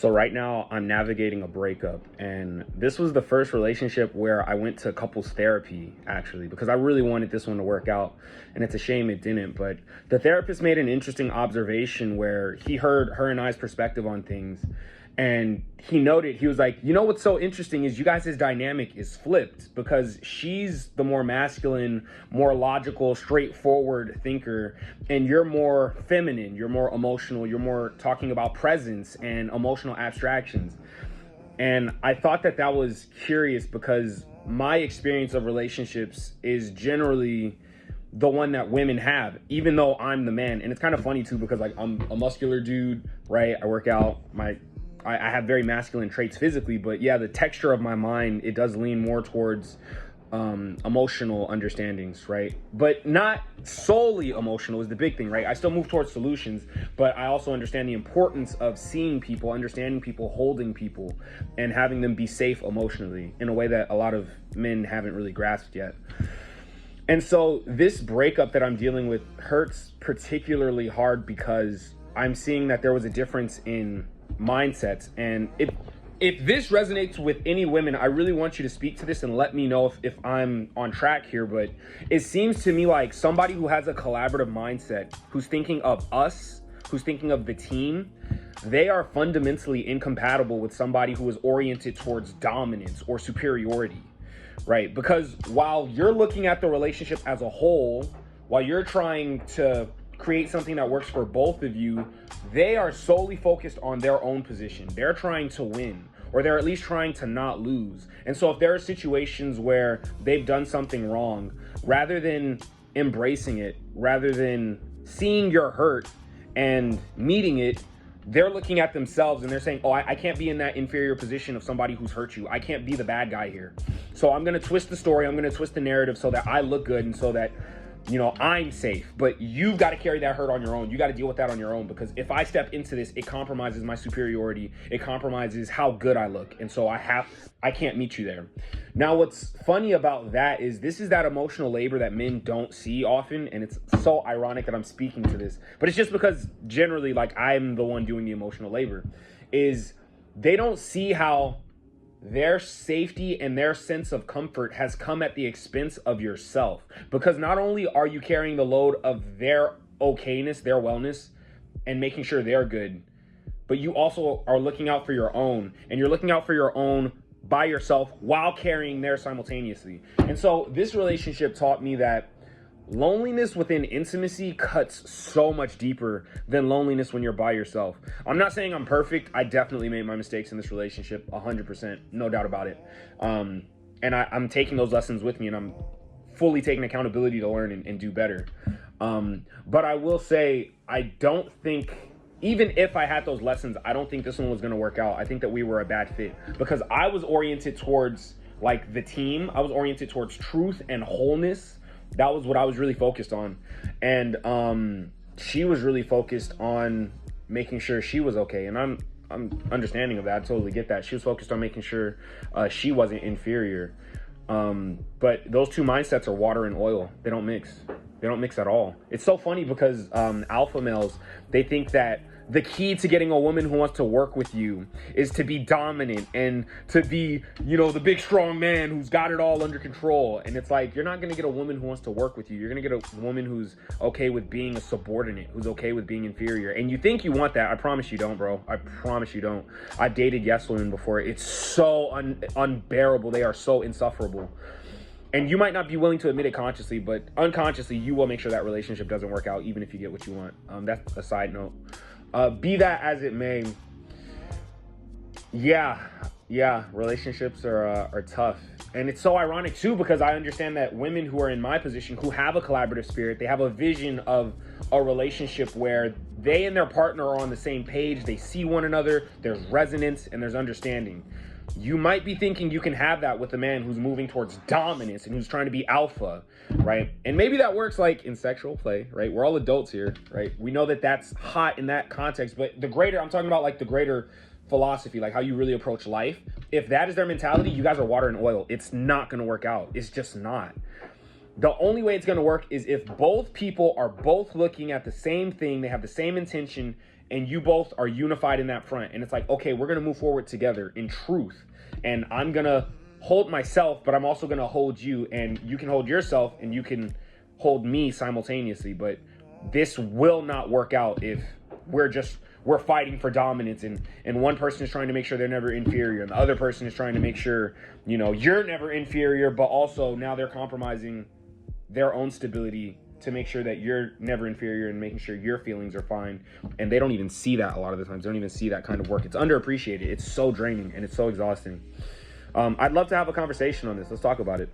So right now I'm navigating a breakup, and this was the first relationship where I went to couples therapy, actually, because I really wanted this one to work out, and it's a shame it didn't. But the therapist made an interesting observation where he heard her and I's perspective on things, and he noted, he was like, you know what's so interesting is you guys' dynamic is flipped, because she's the more masculine, more logical, straightforward thinker, and you're more feminine, you're more emotional, you're more talking about presence and emotional abstractions. And I thought that that was curious, because my experience of relationships is generally the one that women have, even though I'm the man. And it's kind of funny too, because like I'm a muscular dude, right? I work out, I have very masculine traits physically, but yeah, the texture of my mind, it does lean more towards emotional understandings, right? But not solely emotional is the big thing, right? I still move towards solutions, but I also understand the importance of seeing people, understanding people, holding people, and having them be safe emotionally in a way that a lot of men haven't really grasped yet. And so this breakup that I'm dealing with hurts particularly hard because I'm seeing that there was a difference in mindsets. And if this resonates with any women, I really want you to speak to this and let me know if I'm on track here. But it seems to me like somebody who has a collaborative mindset, who's thinking of us, who's thinking of the team, they are fundamentally incompatible with somebody who is oriented towards dominance or superiority, right? Because while you're looking at the relationship as a whole, while you're trying to create something that works for both of you, they are solely focused on their own position. They're trying to win, or they're at least trying to not lose. And so if there are situations where they've done something wrong, rather than embracing it, rather than seeing your hurt and meeting it, they're looking at themselves and they're saying, oh, I can't be in that inferior position of somebody who's hurt you. I can't be the bad guy here. So I'm going to twist the story. I'm going to twist the narrative so that I look good and so that, you know, I'm safe. But you've got to carry that hurt on your own. You got to deal with that on your own, because if I step into this, it compromises my superiority. It compromises how good I look. And so I can't meet you there. Now, what's funny about that is this is that emotional labor that men don't see often. And it's so ironic that I'm speaking to this, but it's just because generally, like, I'm the one doing the emotional labor, is they don't see how their safety and their sense of comfort has come at the expense of yourself. Because not only are you carrying the load of their okayness, their wellness, and making sure they're good, but you also are looking out for your own, and you're looking out for your own by yourself while carrying theirs simultaneously. And so this relationship taught me that loneliness within intimacy cuts so much deeper than loneliness when you're by yourself. I'm not saying I'm perfect. I definitely made my mistakes in this relationship, 100%, no doubt about it. And I'm taking those lessons with me, and I'm fully taking accountability to learn and do better. But I will say, I don't think, even if I had those lessons, I don't think this one was going to work out. I think that we were a bad fit, because I was oriented towards like the team. I was oriented towards truth and wholeness. That was what I was really focused on. And she was really focused on making sure she was okay. And I'm understanding of that. I totally get that. She was focused on making sure she wasn't inferior. But those two mindsets are water and oil. They don't mix. They don't mix at all. It's so funny because alpha males, they think that the key to getting a woman who wants to work with you is to be dominant and to be, you know, the big strong man who's got it all under control. And it's like, you're not going to get a woman who wants to work with you. You're going to get a woman who's okay with being a subordinate, who's okay with being inferior. And you think you want that. I promise you don't, bro. I promise you don't. I've dated yes women before. It's so unbearable. They are so insufferable. And you might not be willing to admit it consciously, but unconsciously, you will make sure that relationship doesn't work out, even if you get what you want. That's a side note. Be that as it may, yeah, relationships are tough. And it's so ironic too, because I understand that women who are in my position, who have a collaborative spirit, they have a vision of a relationship where they and their partner are on the same page, they see one another, there's resonance, and there's understanding. You might be thinking you can have that with a man who's moving towards dominance and who's trying to be alpha, right? And maybe that works like in sexual play, right? We're all adults here, right? We know that that's hot in that context, but the greater, I'm talking about like the greater philosophy, like how you really approach life. If that is their mentality, you guys are water and oil. It's not going to work out. It's just not. The only way it's going to work is if both people are both looking at the same thing, they have the same intention, and you both are unified in that front, and it's like, okay, we're gonna move forward together in truth, and I'm gonna hold myself, but I'm also gonna hold you, and you can hold yourself and you can hold me simultaneously. But this will not work out if we're fighting for dominance, and one person is trying to make sure they're never inferior, and the other person is trying to make sure, you know, you're never inferior, but also now they're compromising their own stability to make sure that you're never inferior and making sure your feelings are fine. And they don't even see that a lot of the times. They don't even see that kind of work. It's underappreciated. It's so draining and it's so exhausting. I'd love to have a conversation on this. Let's talk about it.